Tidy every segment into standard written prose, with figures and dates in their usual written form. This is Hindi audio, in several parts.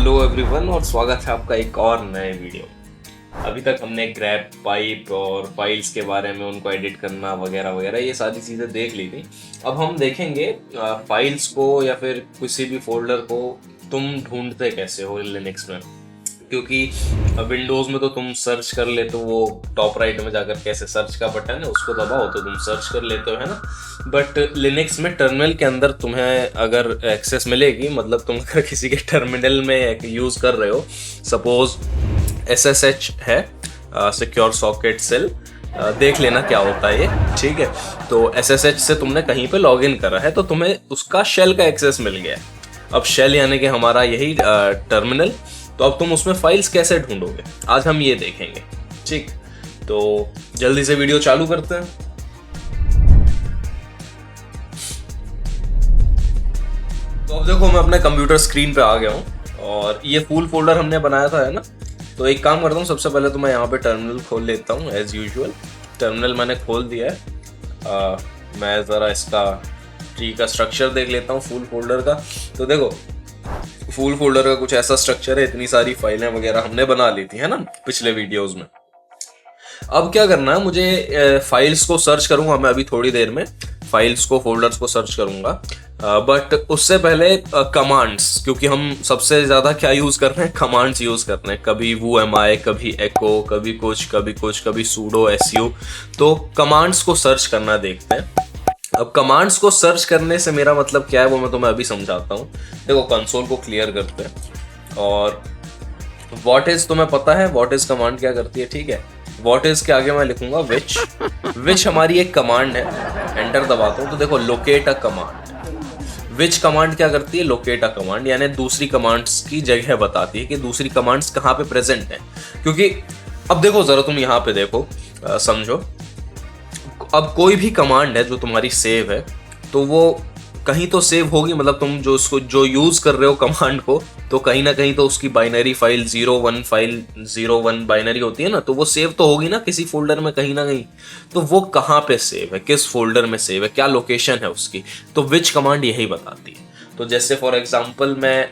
हेलो एवरीवन और स्वागत है आपका एक और नए वीडियो। अभी तक हमने ग्रैब पाइप और फाइल्स के बारे में, उनको एडिट करना वगैरह वगैरह, ये सारी चीज़ें देख ली थी। अब हम देखेंगे फाइल्स को या फिर किसी भी फोल्डर को तुम ढूंढते कैसे हो लिनक्स में, क्योंकि विंडोज़ में तो तुम सर्च कर लेते हो, वो टॉप राइट में जाकर कैसे सर्च का बटन है उसको दबाओ तो तुम सर्च कर लेते हो, है ना। बट लिनक्स में टर्मिनल के अंदर तुम्हें अगर एक्सेस मिलेगी, मतलब तुम अगर किसी के टर्मिनल में यूज़ कर रहे हो, सपोज SSH है, सिक्योर सॉकेट सेल, देख लेना क्या होता है ये, ठीक है। तो SSH से तुमने कहीं पे लॉगिन करा है तो तुम्हें उसका शेल का एक्सेस मिल गया है। अब शेल यानी कि हमारा यही टर्मिनल, तो अब तुम उसमें फाइल्स कैसे ढूंढोगे, आज हम ये देखेंगे, ठीक। तो जल्दी से वीडियो चालू करते हैं। तो अब देखो मैं अपने कंप्यूटर स्क्रीन पे आ गया हूँ और ये फुल फोल्डर हमने बनाया था, है ना। तो एक काम करता हूँ, सबसे पहले तो मैं यहाँ पे टर्मिनल खोल लेता हूँ एज यूजुअल। टर्मिनल मैंने खोल दिया है। मैं ज़रा इसका ट्री का स्ट्रक्चर देख लेता हूँ फुल फोल्डर का। तो देखो फुल फोल्डर का कुछ ऐसा स्ट्रक्चर है, इतनी सारी फाइलें वगैरह हमने बना ली थी, है ना, पिछले वीडियोस में। अब क्या करना है, मुझे फाइल्स को सर्च करूंगा मैं अभी थोड़ी देर में, फाइल्स को, फोल्डर्स को सर्च करूंगा। बट उससे पहले कमांड्स, क्योंकि हम सबसे ज़्यादा क्या यूज़ कर रहे हैं, कमांड्स यूज़ कर रहे हैं। कभी whoami, कभी echo, कभी कुछ, कभी sudo su। तो कमांड्स को सर्च करना देखते हैं। अब कमांड्स को सर्च करने से मेरा मतलब क्या है वो मैं तुम्हें अभी समझाता हूँ। देखो कंसोल को क्लियर करते हैं और व्हाट इज, तुम्हें पता है व्हाट इज कमांड क्या करती है, ठीक है। व्हाट इज के आगे मैं लिखूंगा विच हमारी एक कमांड है। एंटर दबाता हूँ तो देखो locate a command. Which command क्या करती है, लोकेट अ कमांड, यानी दूसरी कमांड्स की जगह बताती है कि दूसरी कमांड्स कहाँ पे प्रेजेंट है। क्योंकि अब देखो जरा तुम यहाँ पे देखो, समझो, अब कोई भी कमांड है जो तुम्हारी सेव है तो वो कहीं तो सेव होगी, मतलब तुम जो उसको जो यूज कर रहे हो कमांड को, तो कहीं ना कहीं तो उसकी बाइनरी फाइल 01 फाइल 01 बाइनरी होती है ना, तो वो सेव तो होगी ना किसी फोल्डर में कहीं ना कहीं। तो वो कहाँ पे सेव है, किस फोल्डर में सेव है, क्या लोकेशन है उसकी, तो विच कमांड यही बताती है। तो जैसे फॉर एग्जाम्पल मैं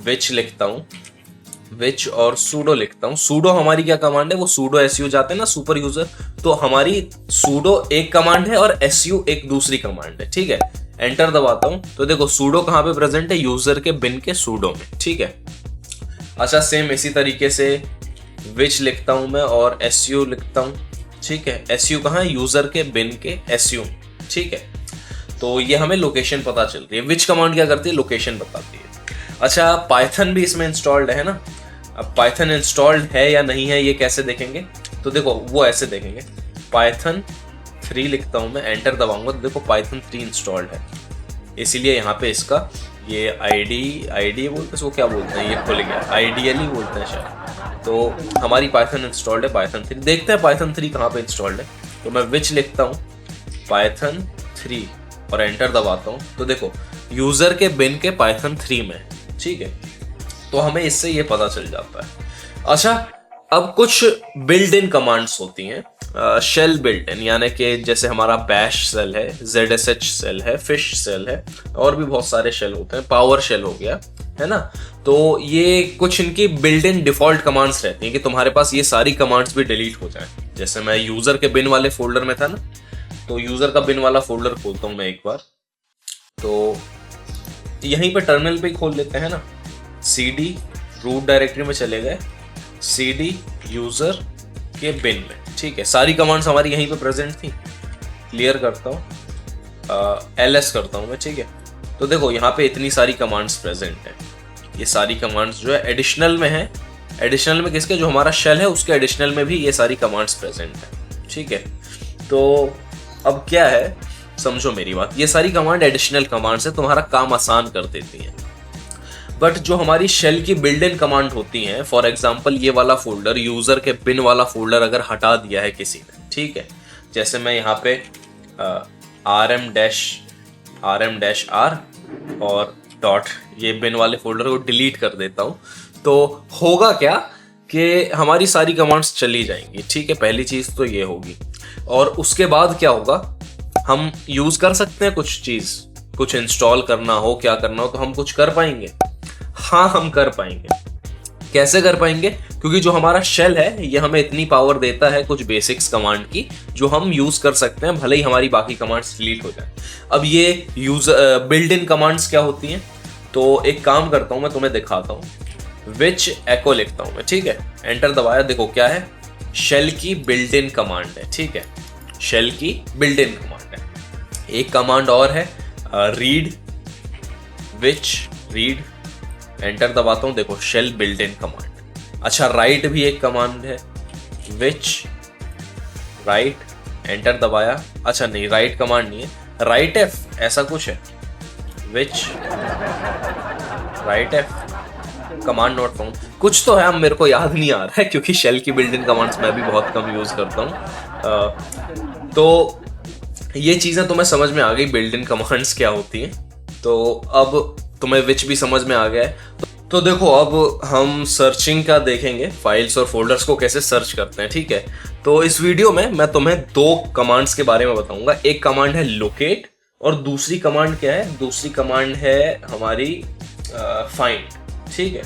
विच लिखता हूँ, विच और सूडो लिखता हूँ। सूडो हमारी क्या कमांड है, वो सूडो एसयू जाते हैं ना सुपर यूजर, तो हमारी सूडो एक कमांड है और एसयू एक दूसरी कमांड है, ठीक है। एंटर दबाता हूँ तो देखो सूडो कहाँ पे प्रेजेंट है, यूजर के बिन के सूडो में, ठीक है। अच्छा सेम इसी तरीके से विच लिखता हूँ मैं और एसयू लिखता हूँ, ठीक है। एसयू कहाँ है, यूजर के बिन के एसयू, ठीक है। तो ये हमें लोकेशन पता चल रही है। विच कमांड क्या करती है, लोकेशन बताती है। अच्छा पाइथन भी इसमें इंस्टॉल्ड है ना। अब पाइथन इंस्टॉल्ड है या नहीं है ये कैसे देखेंगे, तो देखो वो ऐसे देखेंगे, पाइथन 3 लिखता हूं मैं, एंटर दबाऊंगा तो देखो पाइथन 3 इंस्टॉल्ड है। इसीलिए यहाँ पे इसका ये आईडी बोलते हैं, इसको क्या बोलते हैं, ये खुल गया, आइडियली बोलते हैं शायद। तो हमारी पाइथन इंस्टॉल्ड है, पाइथन 3। देखते हैं पाइथन 3 कहाँ पे इंस्टॉल्ड है। तो मैं विच लिखता हूँ पाइथन 3 और एंटर दबाता हूँ तो देखो यूजर के बिन के पाइथन 3 में, ठीक है। तो हमें इससे ये पता चल जाता है। अच्छा अब कुछ बिल्ट इन कमांड्स होती हैं, शेल बिल्ट इन, यानी कि जैसे हमारा बैश शेल है, ZSH शेल है, फिश शेल है, और भी बहुत सारे शेल होते हैं, पावर शेल हो गया, है ना। तो ये कुछ इनकी बिल्ट इन डिफॉल्ट कमांड्स रहती हैं कि तुम्हारे पास ये सारी कमांड्स भी डिलीट हो जाए। जैसे मैं यूजर के बिन वाले फोल्डर में था ना, तो यूजर का बिन वाला फोल्डर खोलता हूँ मैं एक बार, तो यहीं पे टर्मिनल पे खोल लेते हैं ना, cd रूट डायरेक्टरी में चले गए, cd यूजर के बिन में, ठीक है। सारी कमांड्स हमारी यहीं पे प्रेजेंट थी। क्लियर करता हूँ, ls करता हूँ मैं, ठीक है। तो देखो यहाँ पे इतनी सारी कमांड्स प्रेजेंट है। ये सारी कमांड्स जो है एडिशनल में है, एडिशनल में किसके, जो हमारा शेल है उसके एडिशनल में भी ये सारी कमांड्स प्रेजेंट है, ठीक है। तो अब क्या है, समझो मेरी बात, ये सारी कमांड एडिशनल कमांड्स है, तुम्हारा काम आसान कर देती हैं। बट जो हमारी शेल की बिल्ट इन कमांड होती हैं, फॉर एग्जांपल ये वाला फोल्डर, यूजर के बिन वाला फोल्डर अगर हटा दिया है किसी ने, ठीक है, जैसे मैं यहाँ पे rm-r और डॉट ये बिन वाले फोल्डर को डिलीट कर देता हूँ, तो होगा क्या कि हमारी सारी कमांड्स चली जाएंगी, ठीक है। पहली चीज तो ये होगी। और उसके बाद क्या होगा, हम यूज कर सकते हैं कुछ चीज, कुछ इंस्टॉल करना हो, क्या करना हो तो हम कुछ कर पाएंगे, हाँ हम कर पाएंगे। कैसे कर पाएंगे? क्योंकि जो हमारा शेल है ये हमें इतनी पावर देता है कुछ बेसिक्स कमांड की जो हम यूज कर सकते हैं, भले ही हमारी बाकी कमांड्स डिलीट हो जाए। अब ये बिल्ड इन कमांड्स क्या होती हैं, तो एक काम करता हूं, मैं तुम्हें दिखाता हूं। विच एको लिखता हूं मैं, ठीक है, एंटर दबाया, देखो क्या है, शेल की बिल्ड इन कमांड है, ठीक है, शेल की बिल्ड इन कमांड है। एक कमांड और है रीड, विच रीड, एंटर दबाता हूं, देखो शेल बिल्ड इन कमांड। अच्छा, राइट भी एक कमांड है, विच राइट, एंटर दबाया, अच्छा नहीं राइट कमांड नहीं है, राइट एफ ऐसा कुछ है, which write F, command not found, कुछ तो है, अब मेरे को याद नहीं आ रहा है क्योंकि शेल की बिल्ड इन कमांड्स मैं भी बहुत कम यूज करता हूं। तो ये चीजें तुम्हें समझ में आ गई, बिल्ड इन कमांड्स क्या होती हैं। तो अब तुम्हें विच भी समझ में आ गया है। तो देखो अब हम सर्चिंग का देखेंगे, फाइल्स और फोल्डर्स को कैसे सर्च करते हैं, ठीक है। तो इस वीडियो में मैं तुम्हें दो कमांड्स के बारे में बताऊंगा। एक कमांड है लोकेट और दूसरी कमांड क्या है, दूसरी कमांड है हमारी फाइंड, ठीक है।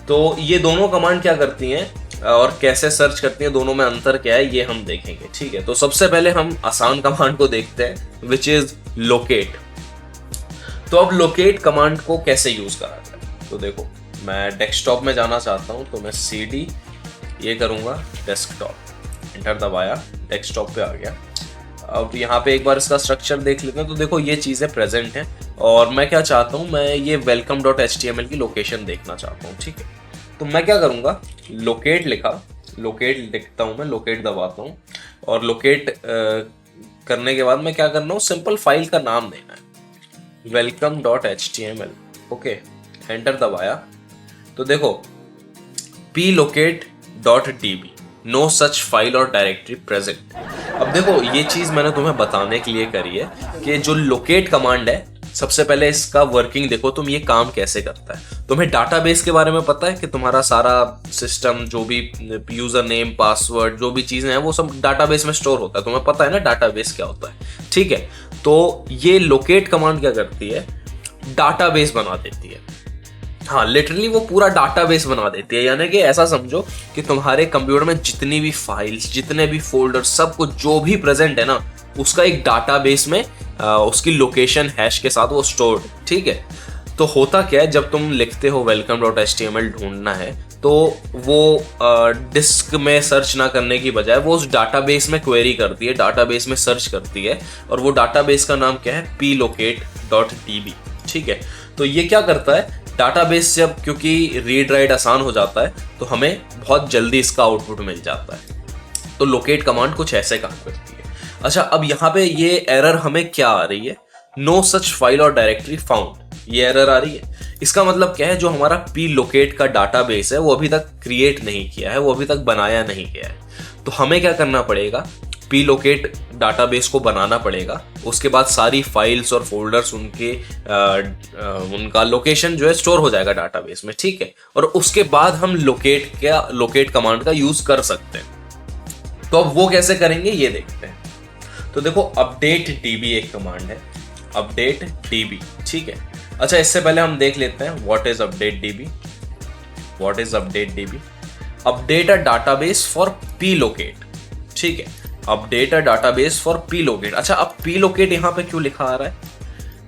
तो ये दोनों कमांड क्या करती हैं और कैसे सर्च करती हैं, दोनों में अंतर क्या है ये हम देखेंगे, ठीक है। तो सबसे पहले हम आसान कमांड को देखते हैं, विच इज लोकेट। तो अब लोकेट कमांड को कैसे यूज करा जाए, तो देखो मैं डेस्कटॉप में जाना चाहता हूं, तो मैं CD ये करूंगा डेस्कटॉप, एंटर दबाया, डेस्कटॉप पे आ गया। अब यहाँ पे एक बार इसका स्ट्रक्चर देख लेते हैं। तो देखो ये चीज़ें प्रेजेंट हैं और मैं क्या चाहता हूँ, मैं ये welcome.html की लोकेशन देखना चाहता हूँ, ठीक है। तो मैं क्या करूँगा, लोकेट लिखा, लोकेट लिखता हूँ मैं, लोकेट दबाता हूँ और लोकेट करने के बाद मैं क्या करना हूँ, सिंपल फाइल का नाम देना है welcome.html, ओके, एंटर दबाया। तो देखो plocate.db, नो सच फाइल और डायरेक्टरी प्रेजेंट। अब देखो ये चीज मैंने तुम्हें बताने के लिए करी है कि जो लोकेट कमांड है, सबसे पहले इसका वर्किंग देखो तुम, ये काम कैसे करता है। तुम्हें डाटाबेस के बारे में पता है कि तुम्हारा सारा सिस्टम, जो भी यूजर नेम, पासवर्ड, जो भी चीजें हैं वो सब डाटाबेस में स्टोर होता है, तुम्हें पता है ना डाटाबेस क्या होता है, ठीक है। तो ये लोकेट कमांड क्या करती है, डाटाबेस बना देती है। हाँ, लिटरली वो पूरा डाटाबेस बना देती है, यानी कि ऐसा समझो कि तुम्हारे कंप्यूटर में जितनी भी फाइल्स, जितने भी फोल्डर, सब कुछ जो भी प्रेजेंट है ना, उसका एक डाटाबेस में उसकी लोकेशन हैश के साथ वो स्टोर्ड, ठीक है। तो होता क्या है, जब तुम लिखते हो welcome.html ढूंढना है, तो वो डिस्क में सर्च ना करने की बजाय वो उस डाटाबेस में क्वेरी करती है, डाटाबेस में सर्च करती है, और वो डाटाबेस का नाम क्या है, plocate.db, ठीक है। तो ये क्या करता है, डाटाबेस से अब क्योंकि रीड राइट आसान हो जाता है तो हमें बहुत जल्दी इसका आउटपुट मिल जाता है। तो लोकेट कमांड कुछ ऐसे काम करती है। अच्छा, अब यहाँ पे ये एरर हमें क्या आ रही है, नो सच फाइल और डायरेक्टरी फाउंड, ये एरर आ रही है। इसका मतलब क्या है, जो हमारा plocate का डाटाबेस है वो अभी तक क्रिएट नहीं किया है, वो अभी तक बनाया नहीं गया है। तो हमें क्या करना पड़ेगा, plocate डाटाबेस को बनाना पड़ेगा, उसके बाद सारी फाइल्स और फोल्डर्स उनका लोकेशन जो है स्टोर हो जाएगा डाटाबेस में, ठीक है। और उसके बाद हम लोकेट कमांड का यूज कर सकते हैं। तो अब वो कैसे करेंगे ये देखते हैं। तो देखो अपडेट डीबी एक कमांड है, अपडेट डीबी, ठीक है। अच्छा, इससे पहले हम देख लेते हैं what is update dB. What is update dB, update a database for plocate, ठीक है, update a database for plocate। अच्छा, अब plocate यहाँ पे क्यों लिखा आ रहा है,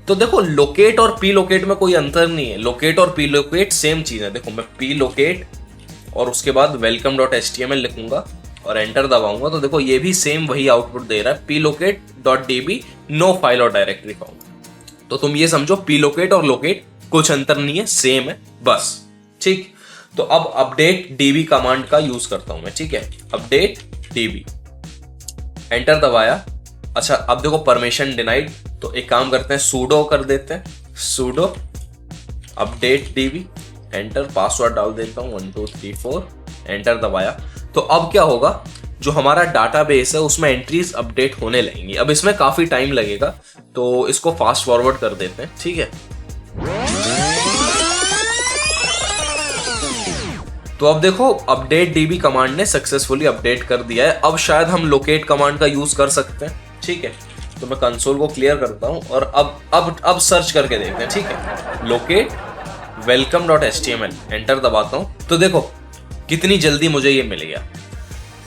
तो देखो लोकेट और plocate में कोई अंतर नहीं है, लोकेट और plocate सेम चीज है। देखो मैं plocate और उसके बाद welcome.html लिखूंगा और एंटर दबाऊंगा, तो देखो ये भी सेम वही आउटपुट दे रहा है, plocate.db, नो फाइल और डायरेक्टरी फाउंड। तो तुम ये समझो plocate और लोकेट कुछ अंतर नहीं है, सेम है बस, ठीक। तो अब अपडेट डीबी कमांड का यूज करता हूं मैं, ठीक है, अपडेट डीबी, एंटर दबाया। अच्छा, अब देखो परमिशन डिनाइड, तो एक काम करते हैं, sudo कर देते हैं, sudo update dB, enter, password डाल देता हूं 1234, एंटर दबाया। तो अब क्या होगा, जो हमारा डाटाबेस है उसमें एंट्रीज अपडेट होने लगेंगी। अब इसमें काफी टाइम लगेगा, तो इसको फास्ट फॉरवर्ड कर देते हैं, ठीक है। तो अब देखो अपडेट डीबी कमांड ने सक्सेसफुली अपडेट कर दिया है। अब शायद हम लोकेट कमांड का यूज कर सकते हैं, ठीक है। तो मैं कंसोल को क्लियर करता हूं और अब सर्च करके देखते हैं, ठीक है। लोकेट welcome.html एंटर दबाता हूँ तो देखो कितनी जल्दी मुझे ये मिल गया।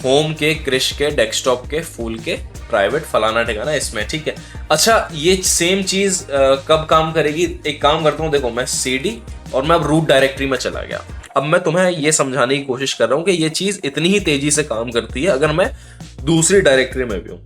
होम के, क्रिश के, डेस्कटॉप के, फूल के, प्राइवेट, फलाना ठिकाना इसमें, ठीक है। अच्छा ये सेम चीज कब काम करेगी, एक काम करता हूँ, देखो मैं cd और मैं अब रूट डायरेक्टरी में चला गया। अब मैं तुम्हें ये समझाने की कोशिश कर रहा हूँ कि ये चीज इतनी ही तेजी से काम करती है अगर मैं दूसरी डायरेक्टरी में भी हूँ।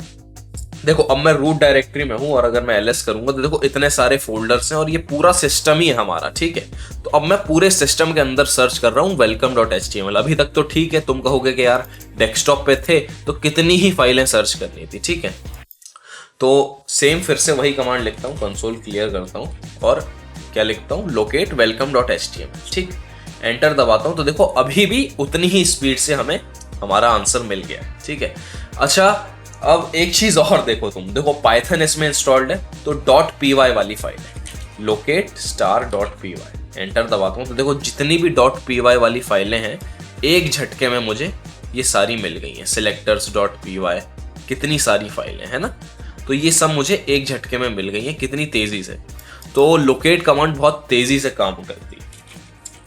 देखो अब मैं रूट डायरेक्टरी में हूं और अगर मैं ls करूंगा तो देखो इतने सारे फोल्डर्स हैं और ये पूरा सिस्टम ही है हमारा, ठीक है। तो अब मैं पूरे सिस्टम के अंदर सर्च कर रहा हूं welcome.html। अभी तक तो ठीक है, तुम कहोगे कि यार डेस्कटॉप पे थे तो कितनी ही फाइलें सर्च करनी थी, ठीक है। तो सेम फिर से वही कमांड लिखता हूँ, कंसोल क्लियर करता हूँ और क्या लिखता हूँ, लोकेट welcome.html, ठीक। एंटर दबाता हूँ तो देखो अभी भी उतनी ही स्पीड से हमें हमारा आंसर मिल गया, ठीक है। अच्छा अब एक चीज और देखो, तुम देखो पाइथन इसमें इंस्टॉल्ड है तो .py वाली फाइल है, लोकेट *.py। एंटर दबाता हूँ तो देखो जितनी भी .py वाली फाइलें हैं एक झटके में मुझे ये सारी मिल गई हैं। selectors.py, कितनी सारी फाइलें हैं ना, तो ये सब मुझे एक झटके में मिल गई हैं, कितनी तेजी से। तो लोकेट कमांड बहुत तेजी से काम करती है।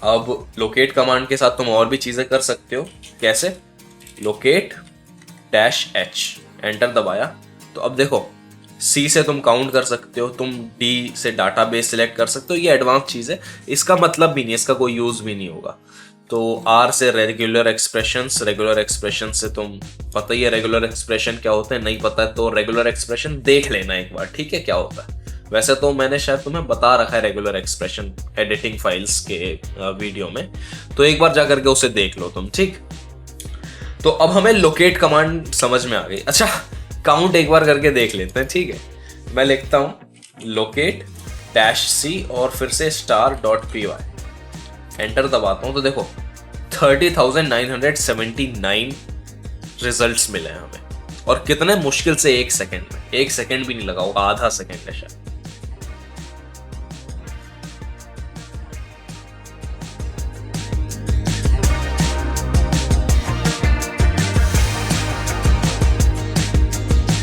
अब लोकेट कमांड के साथ तुम और भी चीजें कर सकते हो, कैसे, लोकेट -h एंटर दबाया तो अब देखो C से तुम काउंट कर सकते हो, तुम D से डाटाबेस सिलेक्ट कर सकते हो, ये एडवांस चीज है, इसका मतलब भी नहीं, इसका कोई यूज भी नहीं होगा। तो R से रेगुलर एक्सप्रेशन से तुम पता ही है रेगुलर एक्सप्रेशन क्या होते हैं, नहीं पता है तो रेगुलर एक्सप्रेशन देख लेना एक बार, ठीक है, क्या होता है। वैसे तो मैंने शायद तुम्हें बता रखा है रेगुलर एक्सप्रेशन एडिटिंग फाइल्स के वीडियो में, तो एक बार जाकर के उसे देख लो तुम, ठीक। तो अब हमें लोकेट कमांड समझ में आ गई। अच्छा काउंट एक बार करके देख लेते हैं, ठीक है। मैं लिखता हूं लोकेट -c और फिर से *.py, एंटर दबाता हूं तो देखो 30,979 रिजल्ट्स मिले हैं हमें, और कितने मुश्किल से 1 सेकंड में, 1 सेकंड भी नहीं लगा होगा, आधा सेकंड है शायद।